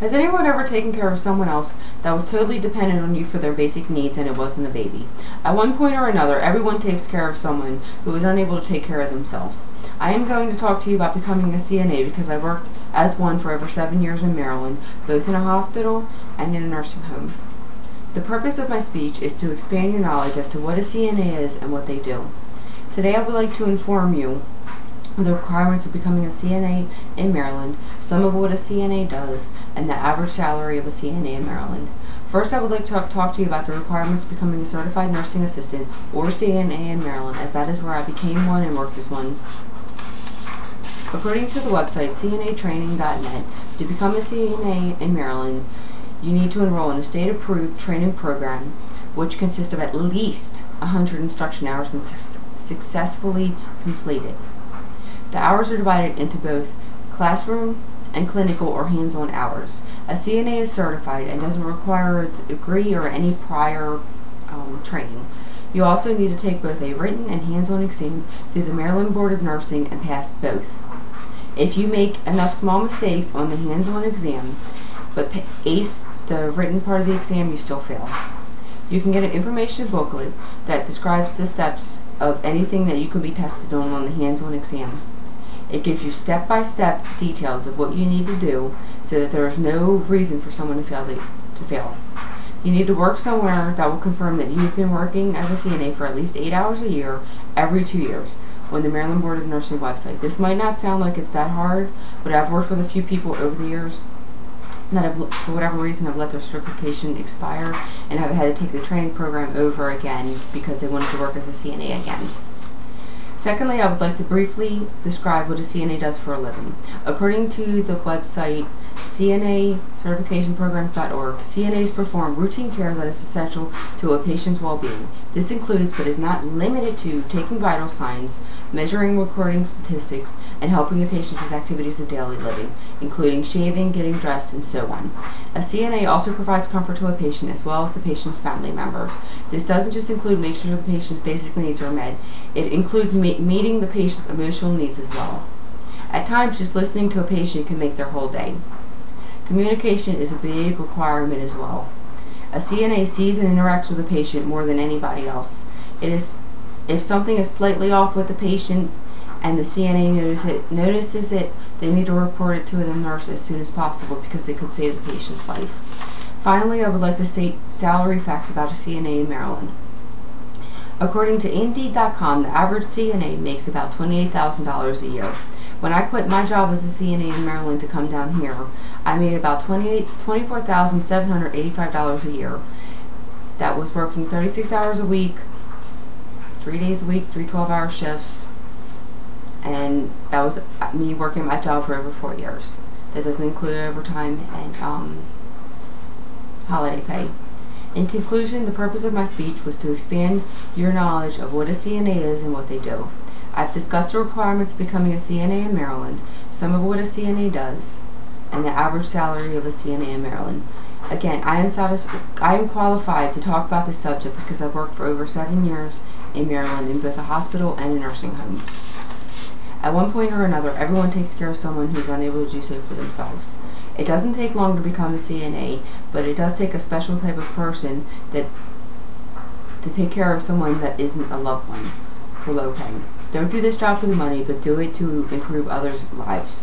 Has anyone ever taken care of someone else that was totally dependent on you for their basic needs and it wasn't a baby? At one point or another, everyone takes care of someone who is unable to take care of themselves. I am going to talk to you about becoming a CNA because I worked as one for over 7 years in Maryland, both in a hospital and in a nursing home. The purpose of my speech is to expand your knowledge as to what a CNA is and what they do. Today I would like to inform you the requirements of becoming a CNA in Maryland, some of what a CNA does, and the average salary of a CNA in Maryland. First, I would like to talk to you about the requirements of becoming a certified nursing assistant or CNA in Maryland, as that is where I became one and worked as one. According to the website cnatraining.net, to become a CNA in Maryland, you need to enroll in a state-approved training program which consists of at least 100 instruction hours and successfully completed. The hours are divided into both classroom and clinical or hands-on hours. A CNA is certified and doesn't require a degree or any prior training. You also need to take both a written and hands-on exam through the Maryland Board of Nursing and pass both. If you make enough small mistakes on the hands-on exam but ace the written part of the exam, you still fail. You can get an information booklet that describes the steps of anything that you could be tested on the hands-on exam. It gives you step-by-step details of what you need to do so that there is no reason for someone to fail. You need to work somewhere that will confirm that you've been working as a CNA for at least 8 hours a year every 2 years on the Maryland Board of Nursing website. This might not sound like it's that hard, but I've worked with a few people over the years that have, for whatever reason, have let their certification expire and have had to take the training program over again because they wanted to work as a CNA again. Secondly, I would like to briefly describe what a CNA does for a living. According to the website cnacertificationprograms.org, CNAs perform routine care that is essential to a patient's well-being. This includes, but is not limited to, taking vital signs, measuring, recording statistics, and helping the patients with activities of daily living, including shaving, getting dressed, and so on. A CNA also provides comfort to a patient as well as the patient's family members. This doesn't just include making sure the patient's basic needs are met, it includes meeting the patient's emotional needs as well. At times, just listening to a patient can make their whole day. Communication is a big requirement as well. A CNA sees and interacts with the patient more than anybody else. If something is slightly off with the patient and the CNA notices it, they need to report it to the nurse as soon as possible because it could save the patient's life. Finally, I would like to state salary facts about a CNA in Maryland. According to Indeed.com, the average CNA makes about $28,000 a year. When I quit my job as a CNA in Maryland to come down here, I made about $24,785 a year. That was working 36 hours a week, 3 days a week, 3 12-hour shifts, and that was me working my job for over 4 years. That doesn't include overtime and holiday pay. In conclusion, the purpose of my speech was to expand your knowledge of what a CNA is and what they do. I've discussed the requirements of becoming a CNA in Maryland, some of what a CNA does, and the average salary of a CNA in Maryland. Again, I am qualified to talk about this subject because I've worked for over 7 years in Maryland in both a hospital and a nursing home. At one point or another, everyone takes care of someone who's unable to do so for themselves. It doesn't take long to become a CNA, but it does take a special type of person to take care of someone that isn't a loved one for low pay. Don't do this job for the money, but do it to improve others' lives.